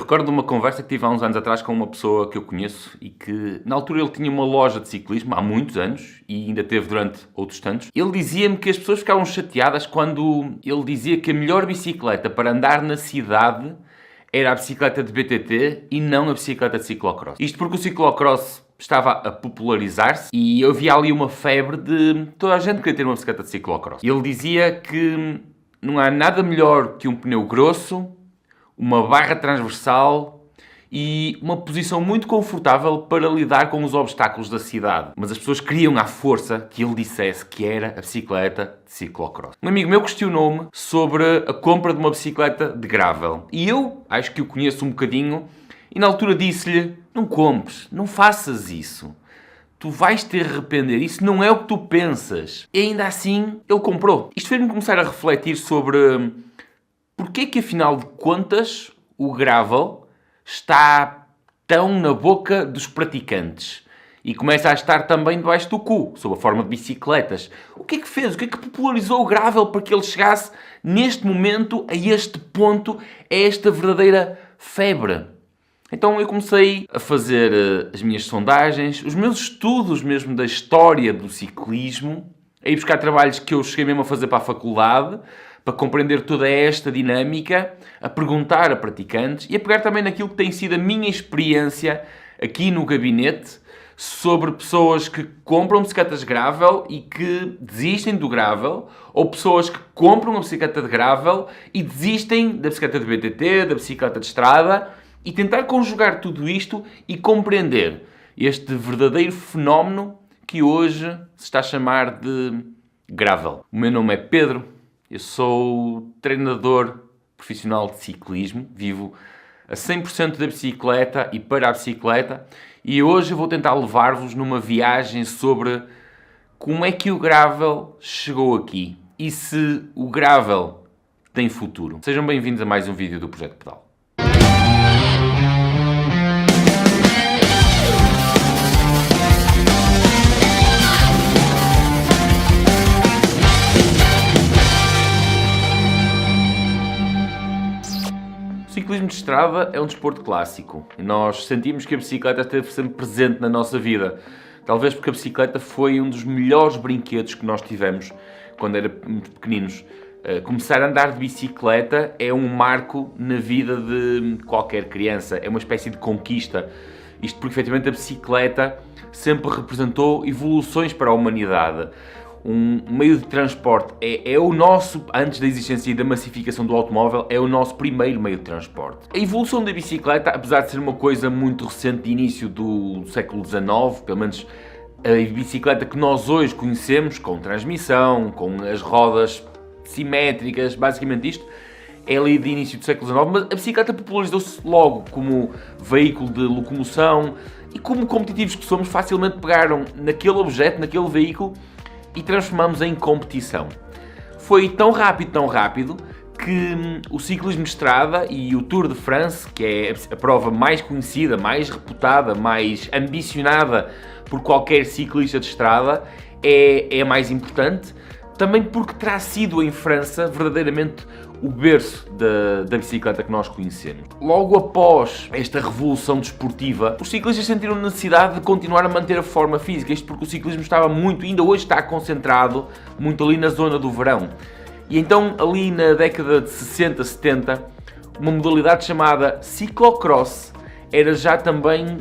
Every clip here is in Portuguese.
recordo de uma conversa que tive há uns anos atrás com uma pessoa que eu conheço e que, na altura, ele tinha uma loja de ciclismo há muitos anos e ainda teve durante outros tantos. Ele dizia-me que as pessoas ficavam chateadas quando ele dizia que a melhor bicicleta para andar na cidade era a bicicleta de BTT e não a bicicleta de ciclocross. Isto porque o ciclocross estava a popularizar-se e havia ali uma febre de toda a gente querer ter uma bicicleta de ciclocross. Ele dizia que não há nada melhor que um pneu grosso, uma barra transversal e uma posição muito confortável para lidar com os obstáculos da cidade. Mas as pessoas queriam à força que ele dissesse que era a bicicleta de ciclocross. Um amigo meu questionou-me sobre a compra de uma bicicleta de gravel. E eu acho que o conheço um bocadinho e na altura disse-lhe: não compres, não faças isso. Tu vais te arrepender, isso não é o que tu pensas. E ainda assim, ele comprou. Isto fez-me começar a refletir sobre porque é que, afinal de contas, o gravel está tão na boca dos praticantes e começa a estar também debaixo do cu, sob a forma de bicicletas. O que é que fez? O que é que popularizou o gravel para que ele chegasse, neste momento, a este ponto, a esta verdadeira febre? Então eu comecei a fazer as minhas sondagens, os meus estudos mesmo da história do ciclismo, a ir buscar trabalhos que eu cheguei mesmo a fazer para a faculdade, para compreender toda esta dinâmica, a perguntar a praticantes e a pegar também naquilo que tem sido a minha experiência aqui no gabinete sobre pessoas que compram bicicletas gravel e que desistem do gravel, ou pessoas que compram uma bicicleta de gravel e desistem da bicicleta de BTT, da bicicleta de estrada, e tentar conjugar tudo isto e compreender este verdadeiro fenómeno que hoje se está a chamar de gravel. O meu nome é Pedro. Eu sou treinador profissional de ciclismo, vivo a 100% da bicicleta e para a bicicleta e hoje eu vou tentar levar-vos numa viagem sobre como é que o gravel chegou aqui e se o gravel tem futuro. Sejam bem-vindos a mais um vídeo do Projeto Pedal. O ciclismo de estrada é um desporto clássico e nós sentimos que a bicicleta esteve sempre presente na nossa vida. Talvez porque a bicicleta foi um dos melhores brinquedos que nós tivemos quando éramos pequeninos. Começar a andar de bicicleta é um marco na vida de qualquer criança, é uma espécie de conquista. Isto porque, efetivamente, a bicicleta sempre representou evoluções para a humanidade. Um meio de transporte é o nosso, antes da existência e da massificação do automóvel, é o nosso primeiro meio de transporte. A evolução da bicicleta, apesar de ser uma coisa muito recente, de início do século XIX, pelo menos a bicicleta que nós hoje conhecemos, com transmissão, com as rodas simétricas, basicamente isto, é ali de início do século XIX, mas a bicicleta popularizou-se logo como veículo de locomoção e como competitivos que somos, facilmente pegaram naquele objeto, naquele veículo, e transformamos em competição. Foi tão rápido, que o ciclismo de estrada e o Tour de France, que é a prova mais conhecida, mais reputada, mais ambicionada por qualquer ciclista de estrada, é a mais importante, também porque terá sido em França verdadeiramente o berço da bicicleta que nós conhecemos. Logo após esta revolução desportiva, os ciclistas sentiram necessidade de continuar a manter a forma física, isto porque o ciclismo estava muito, ainda hoje está concentrado, muito ali na zona do verão. E então, ali na década de 60, 70, uma modalidade chamada ciclocross era já também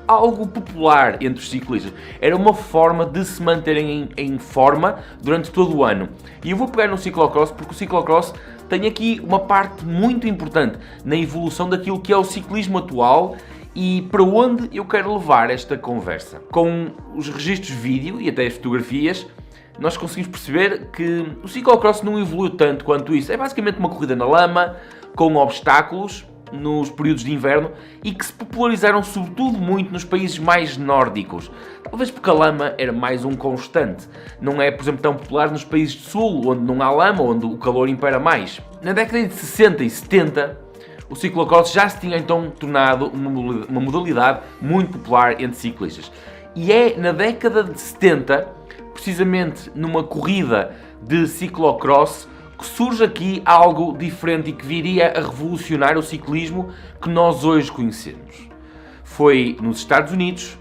algo popular entre os ciclistas. Era uma forma de se manterem em forma durante todo o ano. E eu vou pegar no ciclocross porque o ciclocross tem aqui uma parte muito importante na evolução daquilo que é o ciclismo atual e para onde eu quero levar esta conversa. Com os registros vídeo e até as fotografias, nós conseguimos perceber que o ciclocross não evoluiu tanto quanto isso. É basicamente uma corrida na lama, com obstáculos, nos períodos de inverno e que se popularizaram sobretudo muito nos países mais nórdicos. Talvez porque a lama era mais um constante. Não é, por exemplo, tão popular nos países do sul, onde não há lama, onde o calor impera mais. Na década de 60 e 70, o ciclocross já se tinha então tornado uma modalidade muito popular entre ciclistas. E é na década de 70, precisamente numa corrida de ciclocross, que surge aqui algo diferente e que viria a revolucionar o ciclismo que nós hoje conhecemos. Foi nos Estados Unidos,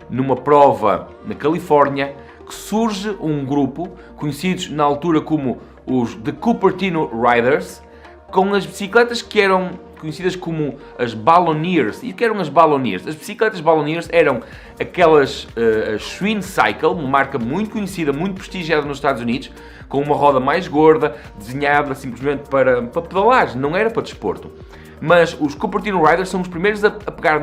numa prova na Califórnia, que surge um grupo, conhecidos na altura como os The Cupertino Riders, com as bicicletas que eram conhecidas como as Balloniers. E o que eram as Balloniers? As bicicletas Balloniers eram aquelas Schwinn Cycle, uma marca muito conhecida, muito prestigiada nos Estados Unidos, com uma roda mais gorda, desenhada simplesmente para pedalar, não era para desporto. Mas os Cupertino Riders são os primeiros a pegar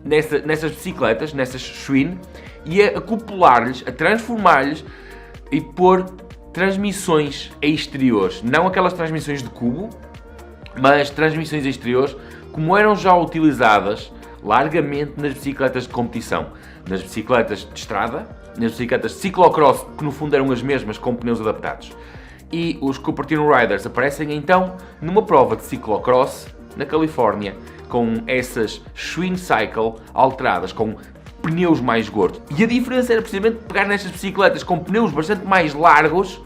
nessas bicicletas, nessas Schwinn, e a acoplar-lhes, a transformar-lhes e pôr transmissões exteriores. Não aquelas transmissões de cubo, mas transmissões exteriores, como eram já utilizadas largamente nas bicicletas de competição. Nas bicicletas de estrada, nas bicicletas de ciclocross, que no fundo eram as mesmas, com pneus adaptados. E os Cupertino Riders aparecem então numa prova de ciclocross na Califórnia, com essas Schwinn Cycle alteradas, com pneus mais gordos. E a diferença era precisamente pegar nestas bicicletas com pneus bastante mais largos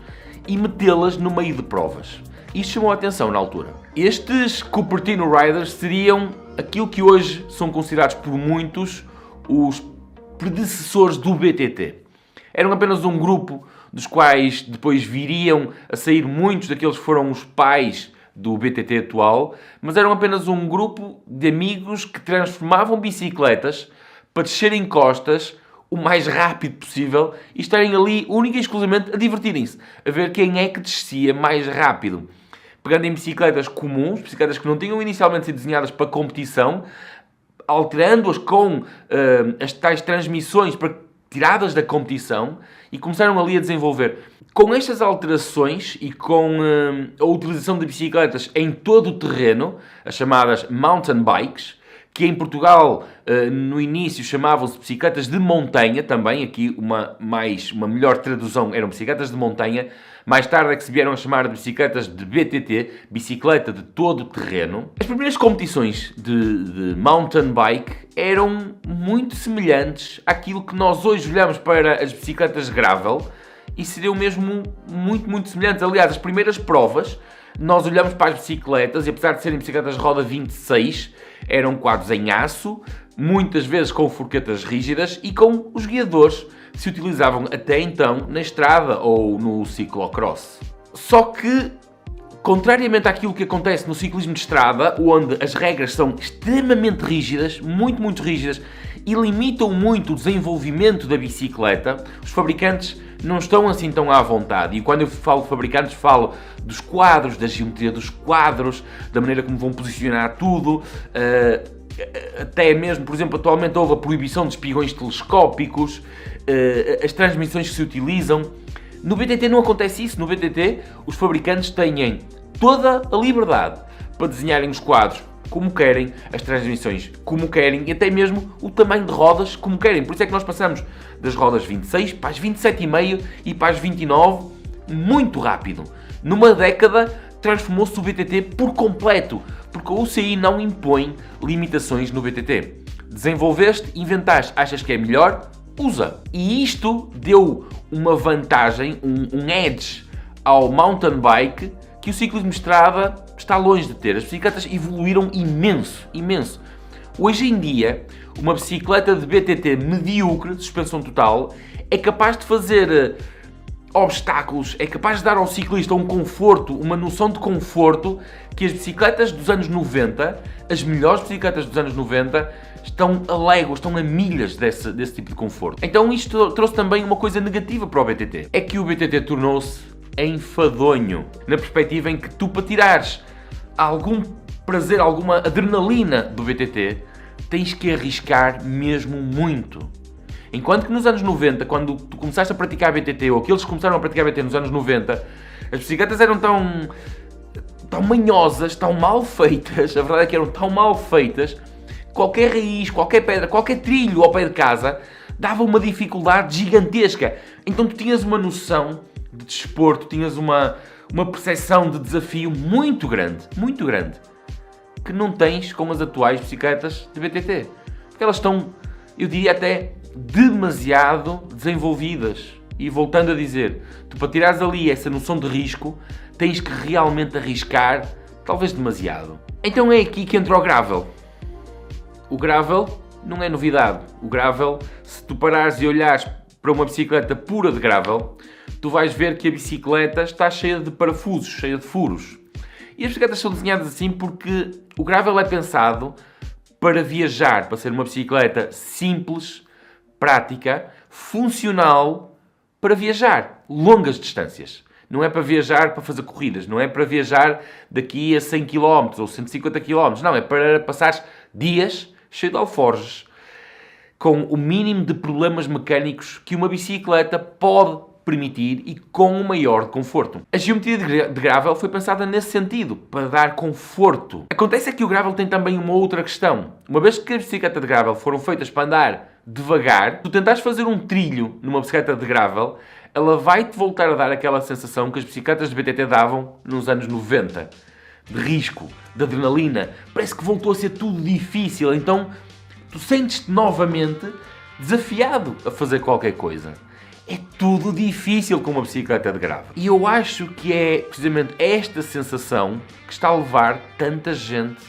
e metê-las no meio de provas. Isto chamou a atenção na altura. Estes Cupertino Riders seriam aquilo que hoje são considerados por muitos os predecessores do BTT. Eram apenas um grupo dos quais depois viriam a sair muitos daqueles que foram os pais do BTT atual, mas eram apenas um grupo de amigos que transformavam bicicletas para descerem costas o mais rápido possível e estarem ali única e exclusivamente a divertirem-se, a ver quem é que descia mais rápido. Pegando em bicicletas comuns, bicicletas que não tinham inicialmente sido desenhadas para competição, alterando-as com as tais transmissões tiradas da competição e começaram ali a desenvolver. Com estas alterações e com a utilização de bicicletas em todo o terreno, as chamadas mountain bikes, que em Portugal no início chamavam-se bicicletas de montanha, também aqui uma melhor tradução eram bicicletas de montanha, mais tarde é que se vieram a chamar de bicicletas de BTT, bicicleta de todo o terreno. As primeiras competições de mountain bike eram muito semelhantes àquilo que nós hoje olhamos para as bicicletas de gravel e seriam mesmo muito semelhantes. Aliás, as primeiras provas, nós olhamos para as bicicletas e apesar de serem bicicletas de roda 26, eram quadros em aço, muitas vezes com forquetas rígidas e com os guiadores que se utilizavam até então na estrada ou no ciclocross. Só que, contrariamente àquilo que acontece no ciclismo de estrada, onde as regras são extremamente rígidas, muito rígidas, e limitam muito o desenvolvimento da bicicleta, os fabricantes não estão assim tão à vontade. E quando eu falo de fabricantes, falo dos quadros, da geometria dos quadros, da maneira como vão posicionar tudo. Até mesmo, por exemplo, atualmente houve a proibição de espigões telescópicos, as transmissões que se utilizam. No BTT não acontece isso. No BTT, os fabricantes têm toda a liberdade para desenharem os quadros como querem, as transmissões como querem e até mesmo o tamanho de rodas como querem. Por isso é que nós passamos das rodas 26 para as 27,5 e para as 29 muito rápido. Numa década transformou-se o BTT por completo, porque a UCI não impõe limitações no BTT. Desenvolveste, inventaste, achas que é melhor? Usa. E isto deu uma vantagem, um edge ao mountain bike que o ciclismo de estrada está longe de ter. As bicicletas evoluíram imenso. Hoje em dia, uma bicicleta de BTT medíocre, de suspensão total, é capaz de fazer obstáculos, é capaz de dar ao ciclista um conforto, uma noção de conforto que as bicicletas dos anos 90, as melhores bicicletas dos anos 90, estão a léguas, estão a milhas desse tipo de conforto. Então isto trouxe também uma coisa negativa para o BTT. É que o BTT tornou-se enfadonho, na perspectiva em que tu, para tirares algum prazer, alguma adrenalina do BTT, tens que arriscar mesmo muito. Enquanto que nos anos 90, quando tu começaste a praticar BTT, ou aqueles que começaram a praticar BTT nos anos 90, as bicicletas eram tão manhosas, tão mal feitas, a verdade é que eram tão mal feitas, qualquer raiz, qualquer pedra, qualquer trilho ao pé de casa, dava uma dificuldade gigantesca. Então tu tinhas uma noção de desporto, tinhas uma percepção de desafio muito grande, que não tens com as atuais bicicletas de BTT. Porque elas estão, eu diria até, demasiado desenvolvidas. E voltando a dizer, tu para tirares ali essa noção de risco, tens que realmente arriscar, talvez demasiado. Então é aqui que entra o gravel. O gravel não é novidade. O gravel, se tu parares e olhares para uma bicicleta pura de gravel, tu vais ver que a bicicleta está cheia de parafusos, cheia de furos. E as bicicletas são desenhadas assim porque o gravel é pensado para viajar, para ser uma bicicleta simples, prática, funcional, para viajar longas distâncias. Não é para viajar para fazer corridas, não é para viajar daqui a 100 km ou 150 km, não, é para passar dias cheio de alforjes, com o mínimo de problemas mecânicos que uma bicicleta pode permitir e com o maior conforto. A geometria de gravel foi pensada nesse sentido, para dar conforto. Acontece é que o gravel tem também uma outra questão. Uma vez que as bicicletas de gravel foram feitas para andar devagar, tu tentares fazer um trilho numa bicicleta de gravel, ela vai-te voltar a dar aquela sensação que as bicicletas de BTT davam nos anos 90. De risco, de adrenalina. Parece que voltou a ser tudo difícil. Então, tu sentes-te novamente desafiado a fazer qualquer coisa. É tudo difícil com uma bicicleta de gravel. E eu acho que é precisamente esta sensação que está a levar tanta gente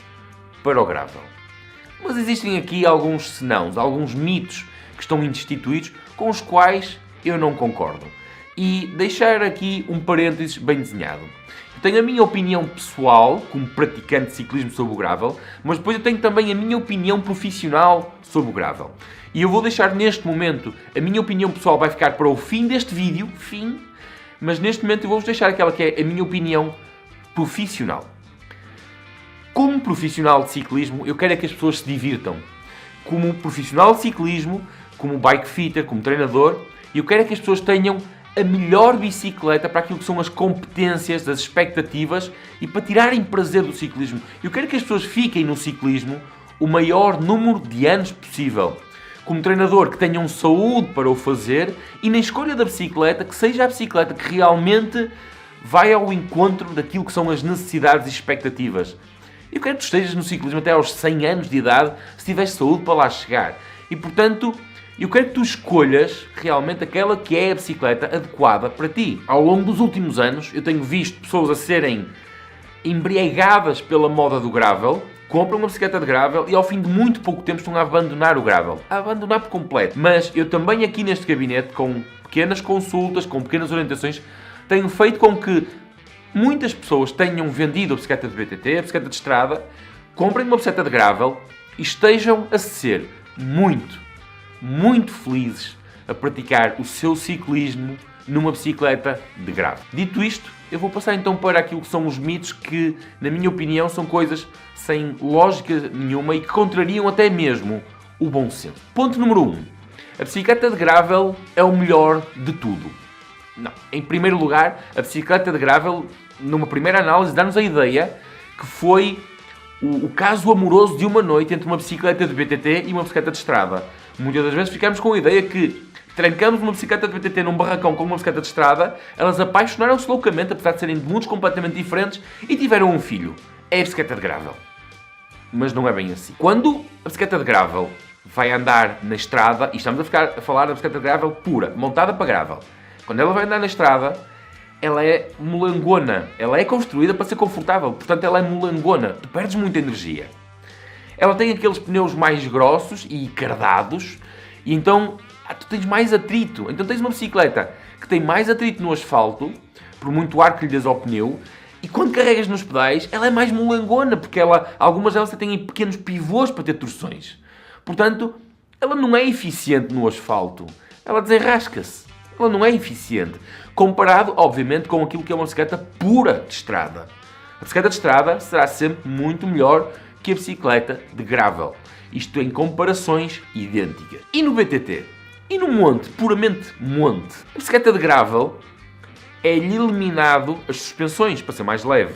para o gravel. Mas existem aqui alguns senãos, alguns mitos que estão instituídos com os quais eu não concordo. E deixar aqui um parênteses bem desenhado. Eu tenho a minha opinião pessoal, como praticante de ciclismo sobre o gravel, mas depois eu tenho também a minha opinião profissional sobre o gravel. E eu vou deixar neste momento, a minha opinião pessoal vai ficar para o fim deste vídeo, mas neste momento eu vou-vos deixar aquela que é a minha opinião profissional. Como profissional de ciclismo, eu quero é que as pessoas se divirtam. Como profissional de ciclismo, como bike fitter, como treinador, eu quero é que as pessoas tenham a melhor bicicleta para aquilo que são as competências, as expectativas e para tirarem prazer do ciclismo. Eu quero que as pessoas fiquem no ciclismo o maior número de anos possível. Como treinador, que tenham saúde para o fazer e na escolha da bicicleta, que seja a bicicleta que realmente vai ao encontro daquilo que são as necessidades e expectativas. Eu quero que tu estejas no ciclismo até aos 100 anos de idade, se tiveres saúde para lá chegar. E, portanto, eu quero que tu escolhas realmente aquela que é a bicicleta adequada para ti. Ao longo dos últimos anos, eu tenho visto pessoas a serem embriagadas pela moda do gravel, compram uma bicicleta de gravel e ao fim de muito pouco tempo estão a abandonar o gravel. A abandonar por completo. Mas eu também aqui neste gabinete, com pequenas consultas, com pequenas orientações, tenho feito com que muitas pessoas tenham vendido a bicicleta de BTT, a bicicleta de estrada, comprem uma bicicleta de gravel e estejam a ser muito felizes a praticar o seu ciclismo numa bicicleta de gravel. Dito isto, eu vou passar então para aquilo que são os mitos que, na minha opinião, são coisas sem lógica nenhuma e que contrariam até mesmo o bom senso. Ponto número 1. A bicicleta de gravel é o melhor de tudo. Não. Em primeiro lugar, a bicicleta de gravel, numa primeira análise, dá-nos a ideia que foi o caso amoroso de uma noite entre uma bicicleta de BTT e uma bicicleta de estrada. Muitas das vezes ficamos com a ideia que trancamos uma bicicleta de BTT num barracão com uma bicicleta de estrada, elas apaixonaram-se loucamente, apesar de serem de mundos completamente diferentes, e tiveram um filho. É a bicicleta de gravel. Mas não é bem assim. Quando a bicicleta de gravel vai andar na estrada, e estamos a falar da bicicleta de gravel pura, montada para gravel, quando ela vai andar na estrada, ela é molangona. Ela é construída para ser confortável, portanto ela é molangona. Tu perdes muita energia. Ela tem aqueles pneus mais grossos e cardados, e então tu tens mais atrito. Então tens uma bicicleta que tem mais atrito no asfalto, por muito ar que lhe dês ao pneu, e quando carregas nos pedais, ela é mais molangona, porque algumas delas têm pequenos pivôs para ter torções. Portanto, ela não é eficiente no asfalto. Ela desenrasca-se. Ela não é eficiente. Comparado, obviamente, com aquilo que é uma bicicleta pura de estrada. A bicicleta de estrada será sempre muito melhor que a bicicleta de gravel. Isto em comparações idênticas. E no BTT? E no monte? Puramente monte? A bicicleta de gravel é-lhe eliminado as suspensões para ser mais leve.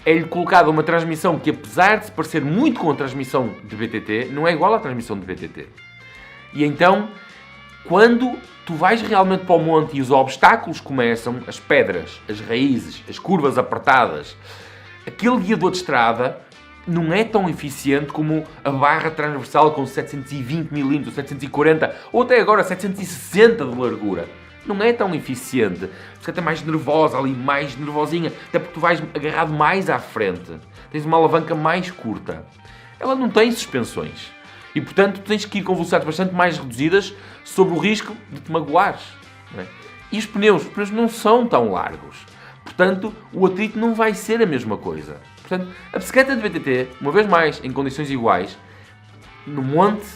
É-lhe colocada uma transmissão que, apesar de se parecer muito com a transmissão de BTT, não é igual à transmissão de BTT. E então, quando tu vais realmente para o monte e os obstáculos começam, as pedras, as raízes, as curvas apertadas, aquele guiador de estrada não é tão eficiente como a barra transversal com 720 mm, 740 ou até agora 760 de largura. não é tão eficiente. A bicicleta é mais nervosa ali, mais nervosinha, até porque tu vais agarrado mais à frente. Tens uma alavanca mais curta. Ela não tem suspensões. E, portanto, tu tens que ir com velocidades bastante mais reduzidas sob o risco de te magoares. Não é? E os pneus não são tão largos. Portanto, o atrito não vai ser a mesma coisa. Portanto, a bicicleta de BTT, uma vez mais, em condições iguais, no monte,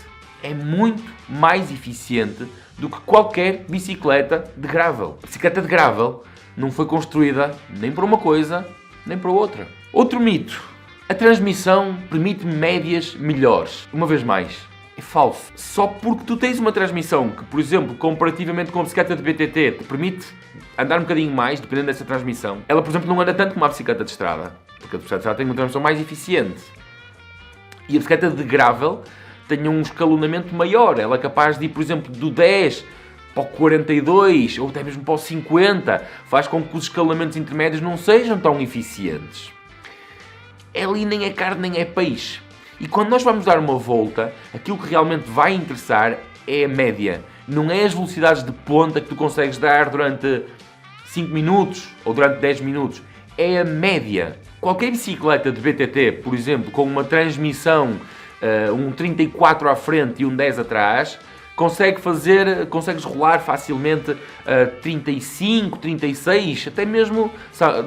é muito mais eficiente do que qualquer bicicleta de gravel. A bicicleta de gravel não foi construída nem para uma coisa, nem para outra. Outro mito. A transmissão permite médias melhores. Uma vez mais, é falso. Só porque tu tens uma transmissão que, por exemplo, comparativamente com a bicicleta de BTT, te permite andar um bocadinho mais, dependendo dessa transmissão. Ela, por exemplo, não anda tanto como a bicicleta de estrada. Porque a bicicleta de estrada tem uma transmissão mais eficiente. E a bicicleta de gravel tem um escalonamento maior. Ela é capaz de ir, por exemplo, do 10 para o 42 ou até mesmo para o 50. Faz com que os escalonamentos intermédios não sejam tão eficientes. Ali nem é carne nem é peixe. E quando nós vamos dar uma volta, aquilo que realmente vai interessar é a média. Não é as velocidades de ponta que tu consegues dar durante 5 minutos ou durante 10 minutos. É a média. Qualquer bicicleta de BTT, por exemplo, com uma transmissão, um 34 à frente e um 10 atrás, consegues rolar facilmente 35, 36, até mesmo,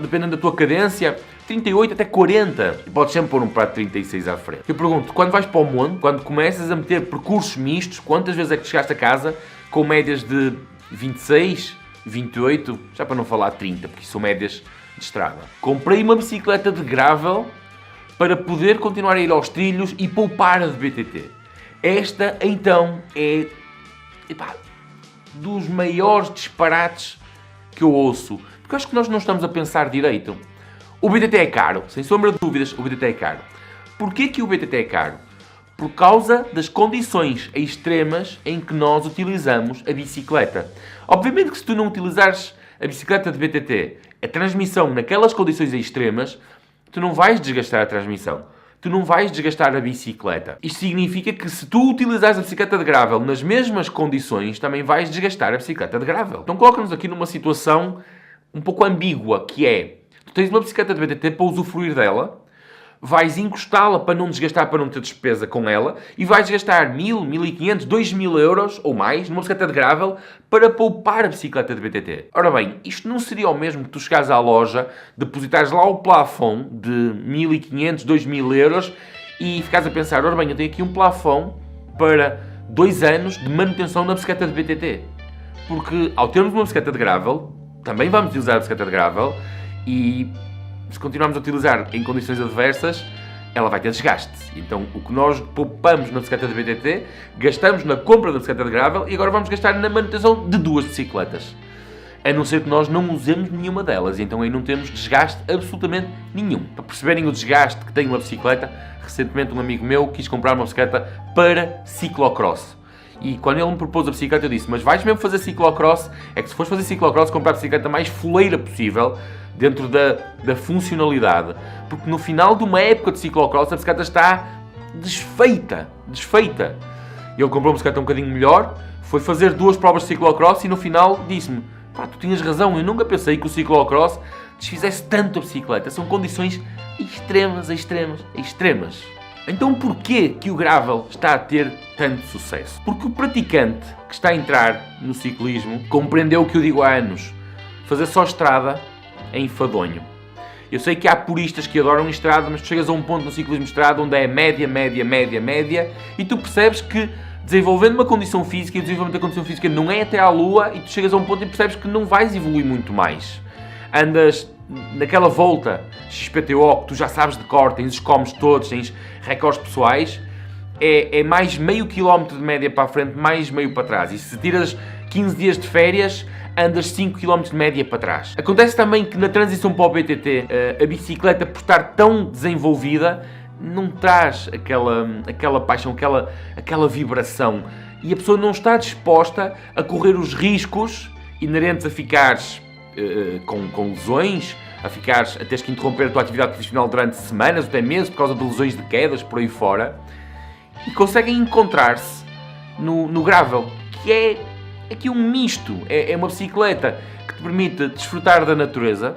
dependendo da tua cadência, 38 até 40. E podes sempre pôr um prato de 36 à frente. Eu pergunto, quando vais para o monte, quando começas a meter percursos mistos, quantas vezes é que chegaste a casa com médias de 26, 28, já para não falar 30, porque são médias de estrada. Comprei uma bicicleta de gravel para poder continuar a ir aos trilhos e poupar a de BTT. Esta, então, é dos maiores disparates que eu ouço. Porque eu acho que nós não estamos a pensar direito. O BTT é caro, sem sombra de dúvidas, o BTT é caro. Porquê que o BTT é caro? Por causa das condições extremas em que nós utilizamos a bicicleta. Obviamente que se tu não utilizares a bicicleta de BTT, a transmissão naquelas condições extremas, tu não vais desgastar a transmissão. Tu não vais desgastar a bicicleta. Isto significa que se tu utilizares a bicicleta de gravel nas mesmas condições, também vais desgastar a bicicleta de gravel. Então coloca-nos aqui numa situação um pouco ambígua, que é, tu tens uma bicicleta de BTT para usufruir dela, vais encostá-la para não desgastar, para não ter despesa com ela, e vais gastar 1.000, 1.500, 2.000 euros ou mais numa bicicleta de gravel para poupar a bicicleta de BTT. Ora bem, isto não seria o mesmo que tu chegares à loja, depositares lá o plafond de 1.500, 2.000 euros e ficares a pensar, ora bem, eu tenho aqui um plafond para 2 anos de manutenção da bicicleta de BTT. Porque ao termos uma bicicleta de gravel, também vamos utilizar a bicicleta de gravel e se continuarmos a utilizar em condições adversas, ela vai ter desgaste. Então, o que nós poupamos na bicicleta de BTT, gastamos na compra da bicicleta de gravel e agora vamos gastar na manutenção de 2 bicicletas. A não ser que nós não usemos nenhuma delas. Então, aí não temos desgaste absolutamente nenhum. Para perceberem o desgaste que tem uma bicicleta, recentemente um amigo meu quis comprar uma bicicleta para ciclocross. E quando ele me propôs a bicicleta, eu disse, mas vais mesmo fazer ciclocross? É que se fores fazer ciclocross, comprar a bicicleta mais fuleira possível, dentro da funcionalidade. Porque no final de uma época de ciclocross, a bicicleta está desfeita. E ele comprou uma bicicleta um bocadinho melhor, foi fazer 2 provas de ciclocross e no final disse-me, pá, tu tinhas razão, eu nunca pensei que o ciclocross desfizesse tanto a bicicleta. São condições extremas. Então porquê que o gravel está a ter tanto sucesso? Porque o praticante que está a entrar no ciclismo compreendeu o que eu digo há anos. Fazer só estrada é enfadonho. Eu sei que há puristas que adoram estrada, mas tu chegas a um ponto no ciclismo de estrada onde é média, e tu percebes que desenvolvendo uma condição física, e o desenvolvimento da condição física não é até à lua, e tu chegas a um ponto e percebes que não vais evoluir muito mais. Andas naquela volta XPTO que tu já sabes de cor, tens os comes todos, tens recordes pessoais, é mais meio quilómetro de média para a frente, mais meio para trás. E se tiras 15 dias de férias, andas 5 km de média para trás. Acontece também que na transição para o BTT, a bicicleta, por estar tão desenvolvida, não traz aquela paixão, aquela vibração. E a pessoa não está disposta a correr os riscos inerentes a ficares com lesões, a teres que interromper a tua atividade profissional durante semanas, até meses, por causa de lesões de quedas, por aí fora. E conseguem encontrar-se no gravel, que é aqui um misto. É uma bicicleta que te permite desfrutar da natureza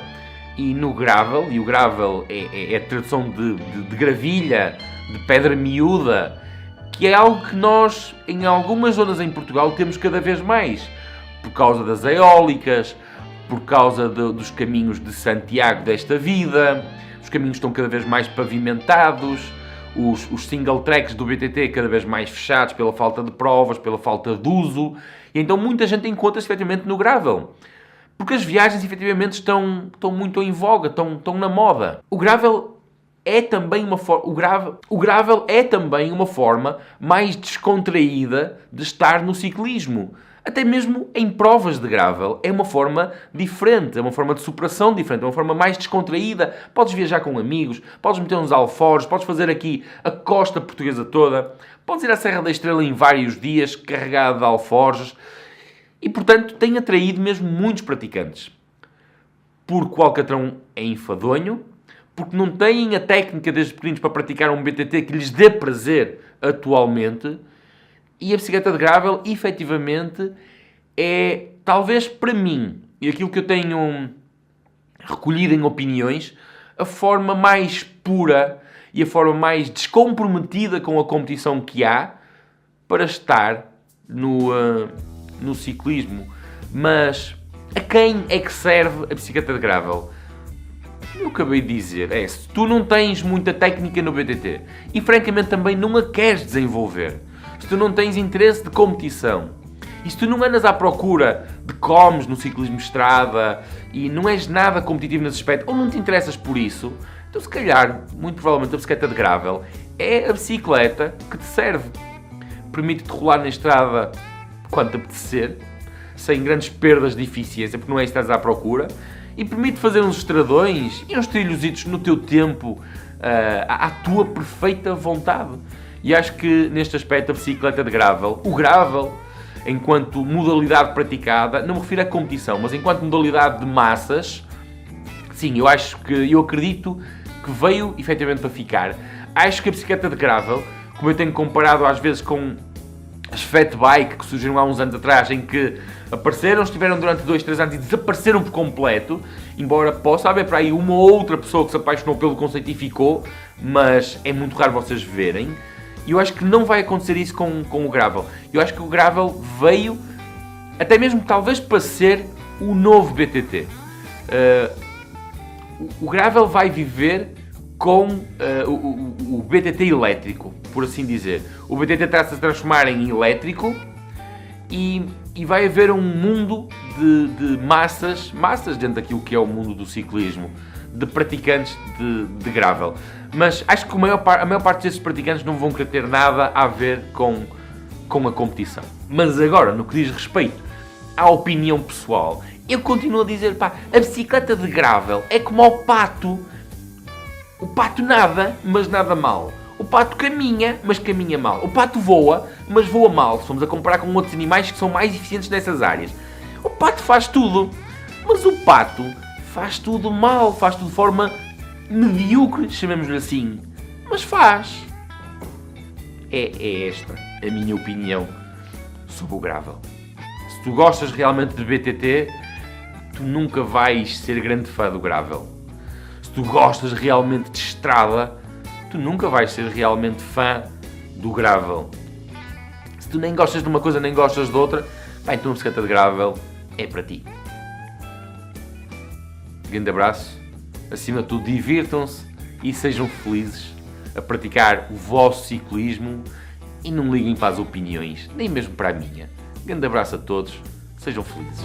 e no gravel, e o gravel é a tradução de gravilha, de pedra miúda, que é algo que nós, em algumas zonas em Portugal, temos cada vez mais, por causa das eólicas, por causa dos caminhos de Santiago desta vida, os caminhos estão cada vez mais pavimentados, os single tracks do BTT cada vez mais fechados pela falta de provas, pela falta de uso, e então muita gente encontra-se efetivamente no gravel. Porque as viagens efetivamente estão muito em voga, estão na moda. O gravel é também o gravel é também uma forma mais descontraída de estar no ciclismo. Até mesmo em provas de gravel é uma forma diferente, é uma forma de superação diferente, é uma forma mais descontraída. Podes viajar com amigos, podes meter uns alforjes, podes fazer aqui a costa portuguesa toda, podes ir à Serra da Estrela em vários dias carregado de alforjes e, portanto, tem atraído mesmo muitos praticantes. Porque o alcatrão é enfadonho, porque não têm a técnica desde pequeninos para praticar um BTT que lhes dê prazer atualmente. E a bicicleta de gravel, efetivamente, é, talvez para mim, e aquilo que eu tenho recolhido em opiniões, a forma mais pura e a forma mais descomprometida com a competição que há para estar no ciclismo. Mas a quem é que serve a bicicleta de gravel? Eu acabei de dizer, se tu não tens muita técnica no BTT e francamente também não a queres desenvolver, se tu não tens interesse de competição e se tu não andas à procura de comes no ciclismo de estrada e não és nada competitivo nesse aspecto ou não te interessas por isso, então se calhar, muito provavelmente a bicicleta de gravel é a bicicleta que te serve. Permite-te rolar na estrada quando te apetecer, sem grandes perdas de eficiência, porque não é isso que estás à procura, e permite fazer uns estradões e uns trilhositos no teu tempo, à tua perfeita vontade. E acho que neste aspecto a bicicleta de gravel, o gravel, enquanto modalidade praticada, não me refiro à competição, mas enquanto modalidade de massas, sim, eu acredito que veio efetivamente para ficar. Acho que a bicicleta de gravel, como eu tenho comparado às vezes com as fat bike que surgiram há uns anos atrás, em que apareceram, estiveram durante 2-3 anos e desapareceram por completo, embora possa haver para aí uma ou outra pessoa que se apaixonou pelo conceito e ficou, mas é muito raro vocês verem. E eu acho que não vai acontecer isso com o gravel. Eu acho que o gravel veio, até mesmo talvez para ser o novo BTT. O gravel vai viver com o BTT elétrico, por assim dizer. O BTT está-se a transformar em elétrico e vai haver um mundo de massas dentro daquilo que é o mundo do ciclismo, de praticantes de gravel. Mas acho que a maior parte desses praticantes não vão querer ter nada a ver com a competição. Mas agora, no que diz respeito à opinião pessoal, eu continuo a dizer, a bicicleta de gravel é como ao pato. O pato nada, mas nada mal. O pato caminha, mas caminha mal. O pato voa, mas voa mal. Se formos a comparar com outros animais que são mais eficientes nessas áreas. O pato faz tudo, mas o pato faz tudo mal, faz tudo de forma medíocre, chamemos-lhe assim. Mas faz. É esta a minha opinião sobre o gravel. Se tu gostas realmente de BTT, tu nunca vais ser grande fã do gravel. Se tu gostas realmente de estrada, tu nunca vais ser realmente fã do gravel. Se tu nem gostas de uma coisa nem gostas de outra, então a bicicleta de gravel é para ti. Grande abraço. Acima de tudo, divirtam-se e sejam felizes a praticar o vosso ciclismo e não liguem para as opiniões, nem mesmo para a minha. Grande abraço a todos. Sejam felizes.